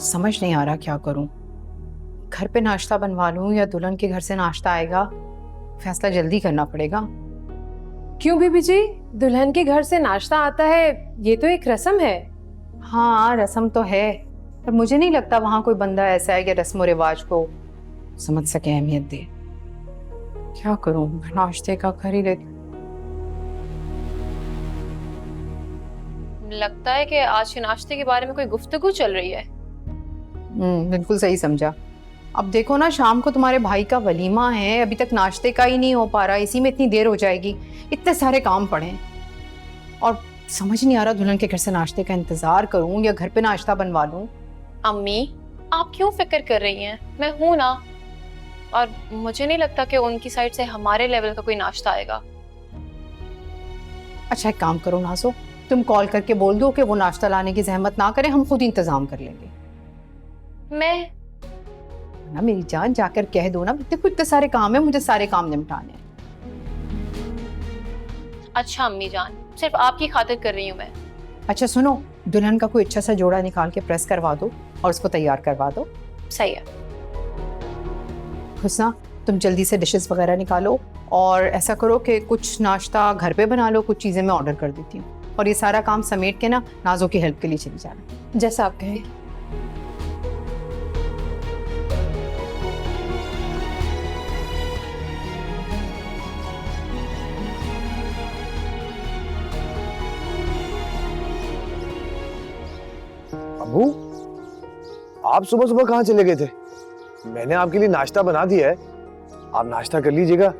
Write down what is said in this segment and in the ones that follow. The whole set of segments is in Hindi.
समझ नहीं आ रहा क्या करूं। घर पे नाश्ता बनवा लूं या दुल्हन के घर से नाश्ता आएगा, फैसला जल्दी करना पड़ेगा। क्यों बीबी जी, दुल्हन के घर से नाश्ता आता है, ये तो एक रस्म है। हाँ रस्म तो है, पर मुझे नहीं लगता वहां कोई बंदा ऐसा है कि रस्म रिवाज को समझ सके, अहमियत दे। क्या करूं, नाश्ते का कर ही लेती। लगता है कि आज के नाश्ते के बारे में कोई गुफ्तगू चल रही है। बिल्कुल सही समझा। अब देखो ना, शाम को तुम्हारे भाई का वलीमा है, अभी तक नाश्ते का ही नहीं हो पा रहा, इसी में इतनी देर हो जाएगी। इतने सारे काम पड़े हैं और समझ नहीं आ रहा दुल्हन के घर से नाश्ते का इंतजार करूं या घर पे नाश्ता बनवा लूं। अम्मी, आप क्यों फिक्र कर रही हैं? मैं हूं ना, और मुझे नहीं लगता कि उनकी साइड से हमारे लेवल का कोई नाश्ता आएगा। अच्छा एक काम करो नाज़ो, तुम कॉल करके बोल दो कि वो नाश्ता लाने की जहमत ना करें, हम खुद इंतजाम कर लेंगे। मैं ना मेरी जान, जाकर कह दो ना, देखो इतने सारे काम है, मुझे सारे काम निपटाने हैं। अच्छा अम्मी जान, सिर्फ आपकी खातिर कर रही हूँ मैं। अच्छा सुनो, दुल्हन का कोई अच्छा सा जोड़ा निकाल के प्रेस करवा दो और उसको तैयार करवा दो। सही है। हुस्ना, तुम जल्दी से डिशेस वगैरह निकालो और ऐसा करो कि कुछ नाश्ता घर पे बना लो, कुछ चीज़ें मैं ऑर्डर कर देती हूँ, और ये सारा काम समेट के ना नाज़ो की हेल्प के लिए चली जाना। जैसा आप कहें। अबू, आप सुबह सुबह कहाँ चले गए थे? मैंने आपके लिए नाश्ता बना दिया है, आप नाश्ता कर लीजिएगा,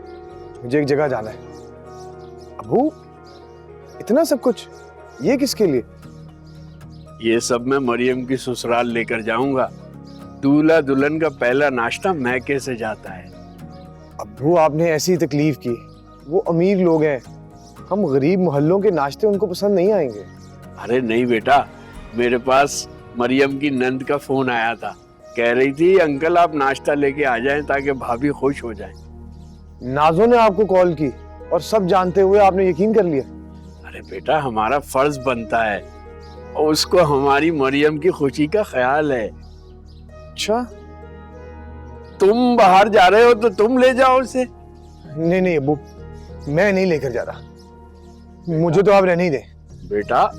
मुझे एक जगह जाना है। अबू, इतना सब कुछ ये किसके लिए? ये सब मैं मरियम की ससुराल लेकर जाऊंगा। दूल्हा दुल्हन का पहला नाश्ता मैके से जाता है। अबू, आपने ऐसी तकलीफ की, वो अमीर लोग हैं, हम गरीब मोहल्लों के नाश्ते उनको पसंद नहीं आएंगे। अरे नहीं बेटा, मेरे पास मरियम की नंद का फोन आया था, कह रही थी अंकल आप नाश्ता लेके आ जाएं ताकि भाभी खुश हो जाएं। नाजो ने आपको कॉल की और सब जानते हुए आपने यकीन कर लिया? अरे बेटा, हमारा फर्ज बनता है और उसको हमारी मरियम की खुशी का ख्याल है। अच्छा, तुम बाहर जा रहे हो तो तुम ले जाओ उसे। नहीं नहीं अबू, मैं नहीं लेकर जा रहा, मुझे तो आप रहने ही दें। बेटा,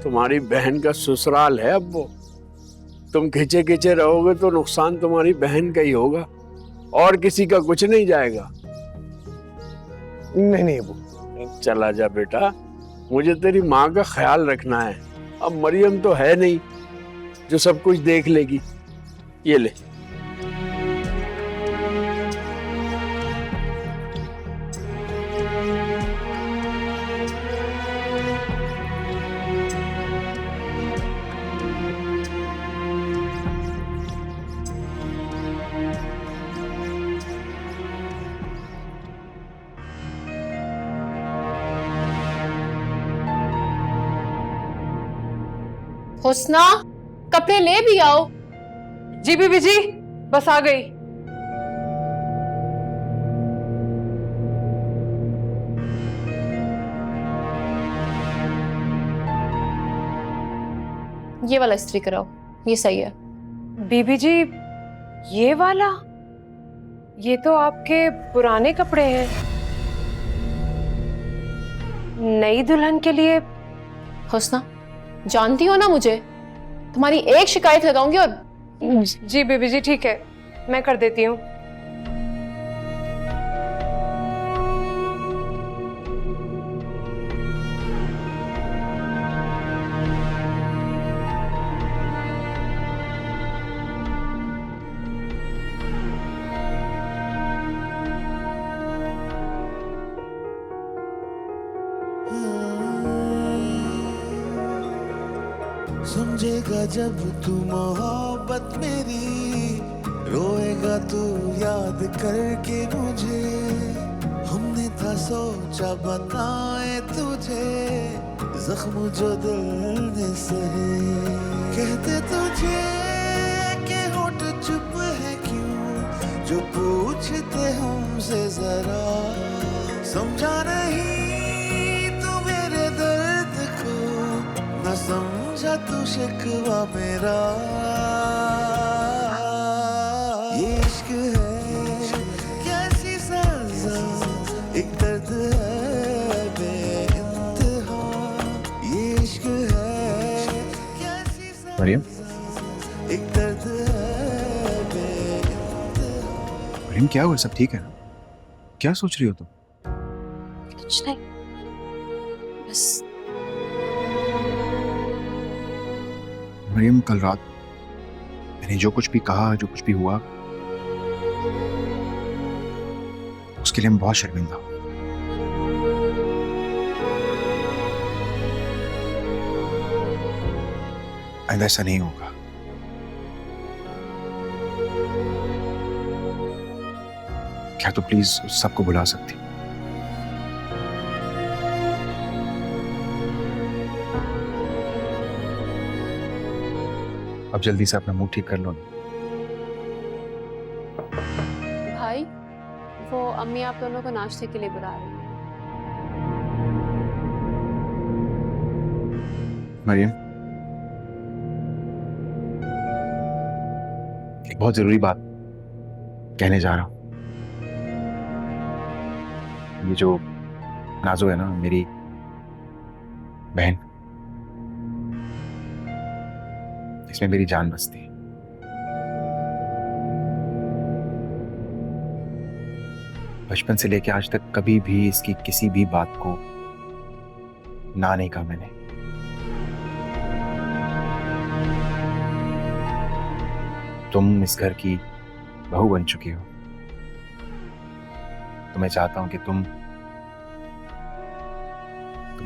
तुम्हारी बहन का ससुराल है, अब वो तुम खिंचे खिंचे रहोगे तो नुकसान तुम्हारी बहन का ही होगा और किसी का कुछ नहीं जाएगा। नहीं नहीं अबू, चला जा बेटा, मुझे तेरी माँ का ख्याल रखना है। अब मरियम तो है नहीं जो सब कुछ देख लेगी। ये ले। हुस्ना, कपड़े ले भी आओ। जी बीबी जी, बस आ गई। ये वाला इस्त्री कराओ, ये सही है। बीबी जी, ये वाला, ये तो आपके पुराने कपड़े हैं। नई दुल्हन के लिए। हुस्ना, जानती हो ना मुझे, तुम्हारी एक शिकायत लगाऊंगी और जी बीबी जी ठीक है, मैं कर देती हूँ। समझेगा जब तू मोहब्बत मेरी, रोएगा तू याद करके मुझे। हमने था सोचा बताए तुझे, जख्म जो दिल ने सहे। कहते तुझे कि होठ चुप है क्यों, जो पूछते हमसे जरा। समझा नहीं तू मेरे दर्द को, न समझा तू शिकवा मेरा। मरियम, एक दर्द है मरियम क्या हुआ? सब ठीक है ना? क्या सोच रही हो तुम? कुछ नहीं, बस मरियम, कल रात मैंने जो कुछ भी कहा, जो कुछ भी हुआ, उसके लिए मैं बहुत शर्मिंदा हूं। आइंदा ऐसा नहीं होगा। क्या तो प्लीज उस सबको बुला सकती? अब जल्दी से अपना मुंह ठीक कर लो ना। भाई, वो अम्मी आप दोनों को नाश्ते के लिए बुला रही हैं। मरियम, एक बहुत जरूरी बात कहने जा रहा हूं। ये जो नाजो है ना, मेरी बहन, इसमें मेरी जान बसती है। बचपन से लेके आज तक कभी भी इसकी किसी भी बात को ना नहीं कहा मैंने। तुम इस घर की बहू बन चुकी हो, तो मैं चाहता हूं कि तुम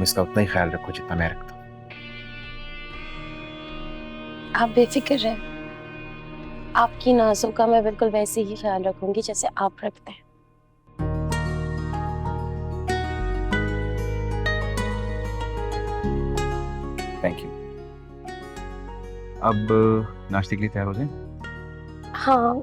इसका उतना ही ख्याल रखो जितना मैं रखता हूं। आप बेफिक्र रहें, आपकी नाजों का मैं बिल्कुल वैसे ही ख्याल रखूंगी जैसे आप रखते हैं। Thank you. अब नाश्ते के लिए तैयार हो जाए। हाँ,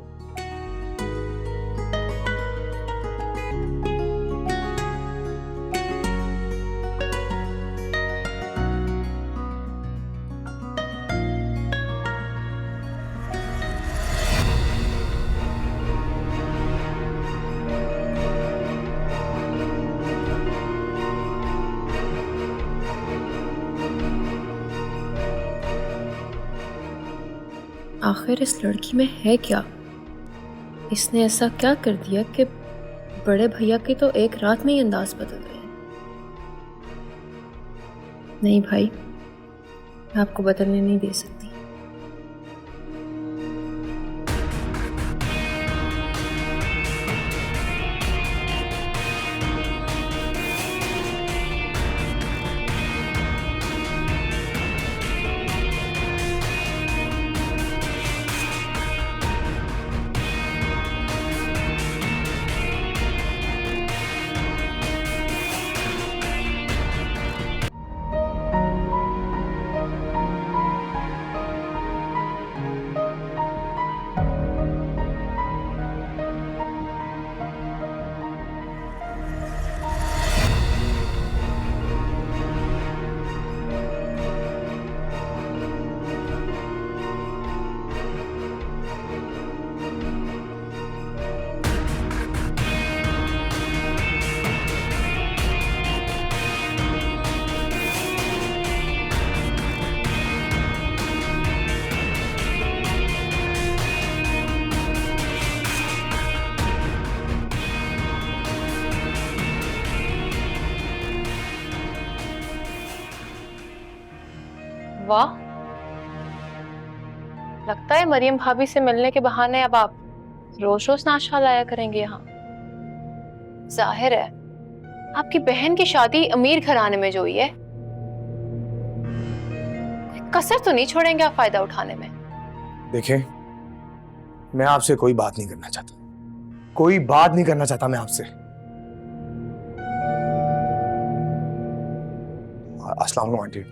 आखिर इस लड़की में है क्या? इसने ऐसा क्या कर दिया कि बड़े भैया के तो एक रात में ही अंदाज बदल गए। नहीं भाई, मैं आपको बदलने नहीं दे सकती। वाह, लगता है मरियम भाभी से मिलने के बहाने अब आप रोज रोज नाश्ता लाया करेंगे यहाँ। जाहिर है आपकी बहन की शादी अमीर घराने में जो हुई है, कसर तो नहीं छोड़ेंगे आप फायदा उठाने में। देखें, मैं आपसे कोई बात नहीं करना चाहता, कोई बात नहीं करना चाहता मैं आपसे। अस्सलाम वालेकुम आंटी।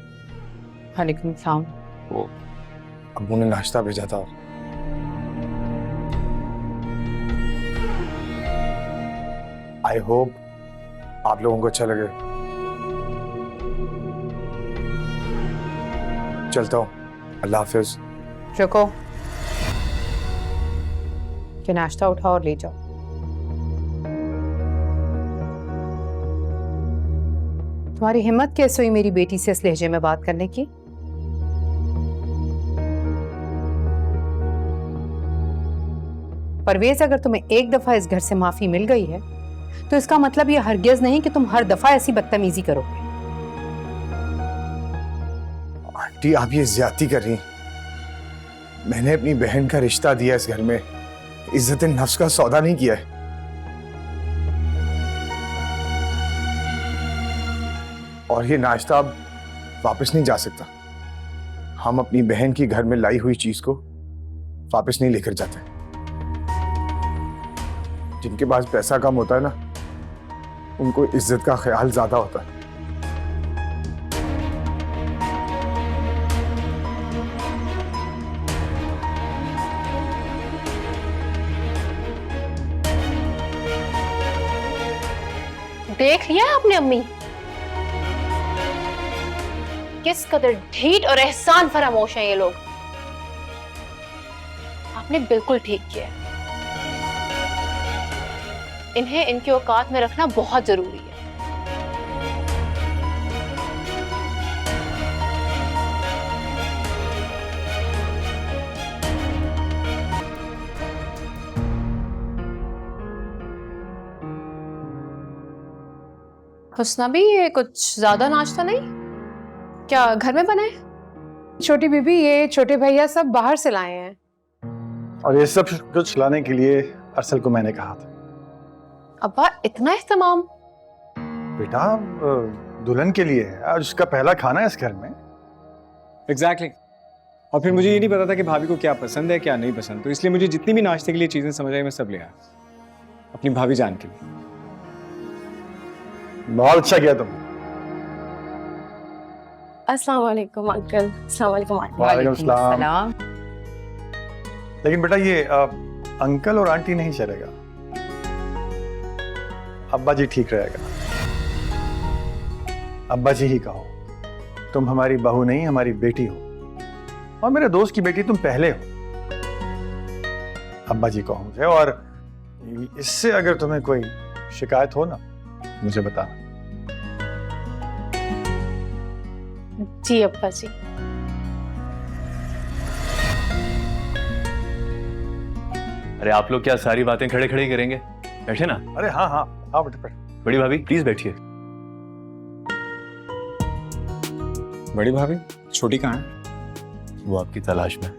वालेकुम सलाम। वो अब्बू ने नाश्ता भेजा था। आई होप आप लोगों को अच्छा लगे। चलता हूँ, अल्लाह हाफिज। रुको, ये नाश्ता उठाओ और ले जाओ। तुम्हारी हिम्मत कैसे हुई मेरी बेटी से इस लहजे में बात करने की? परवेज, अगर तुम्हें एक दफा इस घर से माफी मिल गई है तो इसका मतलब ये हरगिज नहीं कि तुम हर दफा ऐसी बदतमीजी करोगे। आंटी, आप ये ज्यादती कर रही हैं। मैंने अपनी बहन का रिश्ता दिया इस घर में, इज्जत नफ्स का सौदा नहीं किया है। और ये नाश्ता अब वापस नहीं जा सकता। हम अपनी बहन की घर में लाई हुई चीज को वापस नहीं लेकर जाते। जिनके पास पैसा कम होता है ना, उनको इज्जत का ख्याल ज्यादा होता है। देख लिया आपने अम्मी, किस कदर ढीठ और एहसान फरामोश हैं ये लोग। आपने बिल्कुल ठीक किया। इन्हें इनकी औकात में रखना बहुत जरूरी है। हुस्ना भी, ये कुछ ज्यादा नाश्ता नहीं, क्या घर में बना है? छोटी बीबी, ये छोटे भैया सब बाहर से लाए हैं। और ये सब कुछ लाने के लिए अरसल को मैंने कहा था। अब्बा, इतना इस्तेमाम? बेटा, दुल्हन के लिए है, आज उसका पहला खाना है इस घर में। एग्जैक्टली। और फिर मुझे ये नहीं पता था कि भाभी को क्या पसंद है क्या नहीं पसंद, तो इसलिए मुझे जितनी भी नाश्ते के लिए चीजें समझ आई मैं सब ले आया अपनी भाभी जान के लिए। बहुत अच्छा किया तुम। अस्सलाम वालेकुम अंकल। अस्सलाम वालेकुम आंटी। वालेकुम सलाम। सलाम। लेकिन बेटा, ये अंकल और आंटी नहीं चलेगा, अब्बा जी ठीक रहेगा। अब्बा जी ही कहो। तुम हमारी बहू नहीं, हमारी बेटी हो, और मेरे दोस्त की बेटी तुम पहले हो। अब्बा जी कहो मुझे, और इससे अगर तुम्हें कोई शिकायत हो ना, मुझे बताना। जी अब्बा जी। अरे आप लोग क्या सारी बातें खड़े खड़े ही करेंगे? बैठे ना। अरे हाँ हाँ हाँ बेटे, बैठ। बड़ी भाभी प्लीज बैठिए। बड़ी भाभी, छोटी कहाँ है? वो आपकी तलाश में।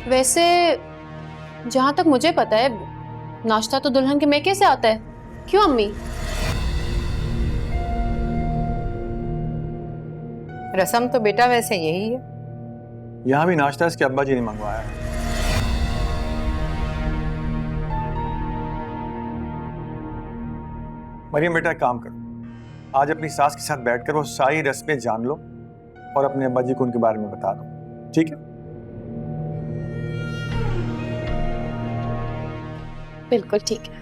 वैसे जहां तक मुझे पता है, नाश्ता तो दुल्हन के मेके से आता है, क्यों अम्मी? रस्म तो बेटा वैसे यही है। यहाँ भी नाश्ता इसके अब्बा जी ने मंगवाया है। मरियम बेटा, एक काम करो, आज अपनी सास के साथ बैठकर वो सारी रस्में जान लो और अपने अब्बा जी को उनके बारे में बता दो, ठीक है? बिल्कुल ठीक है।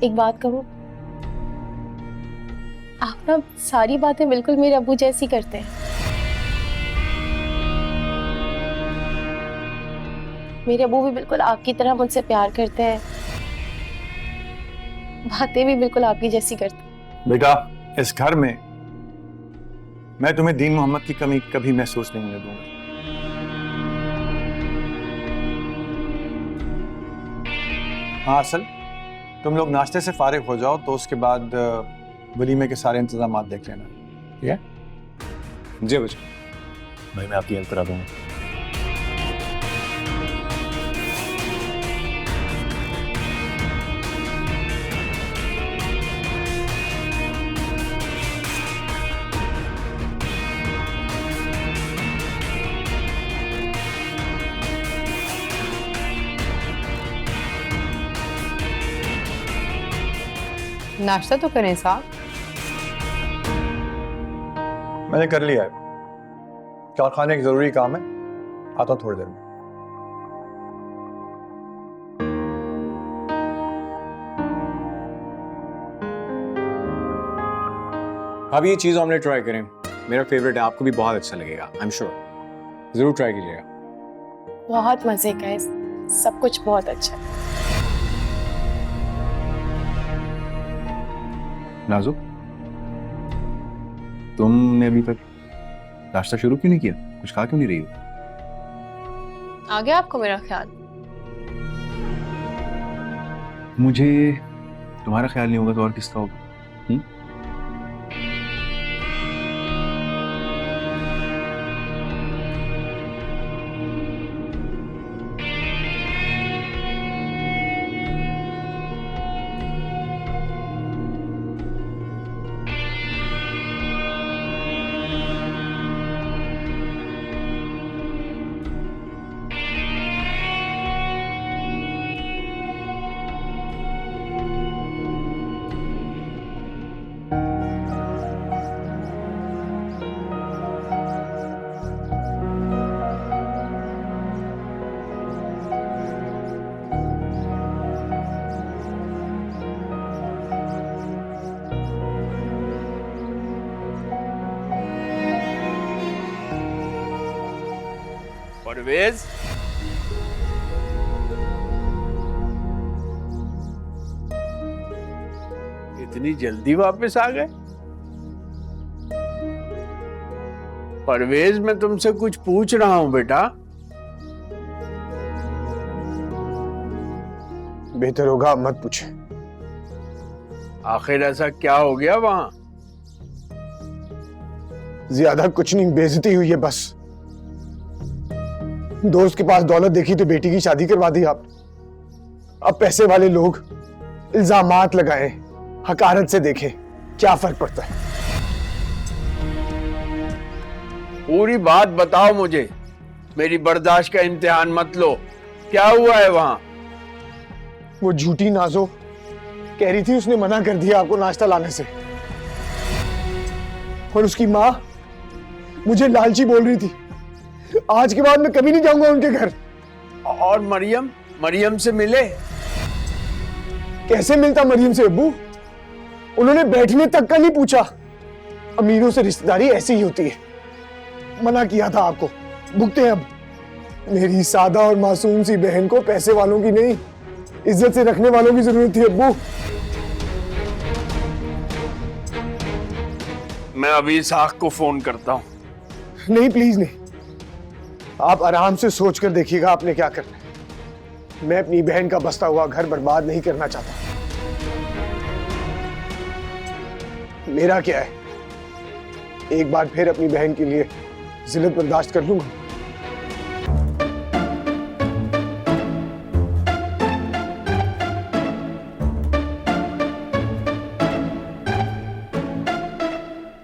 एक बात कहूँ, आप ना सारी बातें बिल्कुल मेरे अब्बू जैसी करते हैं। मेरे अब्बू भी बिल्कुल आपकी तरह मुझसे प्यार करते हैं, बातें भी बिल्कुल आपकी जैसी करते हैं। बेटा, इस घर में मैं तुम्हें दीन मोहम्मद की कमी कभी महसूस नहीं होने दूंगा। हाँ असल, तुम लोग नाश्ते से फारिग हो जाओ तो उसके बाद वलीमे के सारे इंतजाम देख लेना, ठीक है? जी बच्चे। भाई मैं आपकी हेल्प करा दूंगा। नाश्ता तो करें साहब। मैंने कर लिया है, कारखाने एक जरूरी काम है, आता हूँ थोड़ी देर में। भाभी ये चीज़ ऑमलेट ट्राई करें, मेरा फेवरेट है, आपको भी बहुत अच्छा लगेगा, आई एम श्योर। ज़रूर ट्राई कीजिएगा। बहुत मजे का है, सब कुछ बहुत अच्छा है। नाज़ो, तुमने अभी तक नाश्ता शुरू क्यों नहीं किया? कुछ खा क्यों नहीं रही हो? आ गया आपको मेरा ख्याल? मुझे तुम्हारा ख्याल नहीं होगा तो और किसका होगा? परवेज, इतनी जल्दी वापस आ गए? परवेज, मैं तुमसे कुछ पूछ रहा हूं बेटा। बेहतर होगा मत पूछे। आखिर ऐसा क्या हो गया वहां? ज्यादा कुछ नहीं, बेइज्जती हुई है बस। दोस्त के पास दौलत देखी तो बेटी की शादी करवा दी आप। अब पैसे वाले लोग इल्जामात लगाए, हकारत से देखें, क्या फर्क पड़ता है? पूरी बात बताओ मुझे, मेरी बर्दाश्त का इम्तिहान मत लो। क्या हुआ है वहां? वो झूठी नाज़ो कह रही थी उसने मना कर दिया आपको नाश्ता लाने से, और उसकी माँ मुझे लालची बोल रही थी। आज के बाद मैं कभी नहीं जाऊंगा उनके घर। और मरियम, मरियम से मिले? कैसे मिलता मरियम से अब्बू? उन्होंने बैठने तक का नहीं पूछा। अमीरों से रिश्तेदारी ऐसी ही होती है। मना किया था आपको, भुगते हैं अब। मेरी सादा और मासूम सी बहन को पैसे वालों की नहीं, इज्जत से रखने वालों की जरूरत थी अब्बू। मैं अभी इसाक को फोन करता हूं। नहीं, प्लीज नहीं। आप आराम से सोच कर देखिएगा आपने क्या करना है। मैं अपनी बहन का बसता हुआ घर बर्बाद नहीं करना चाहता। मेरा क्या है, एक बार फिर अपनी बहन के लिए जिल्लत बर्दाश्त कर लूंगा।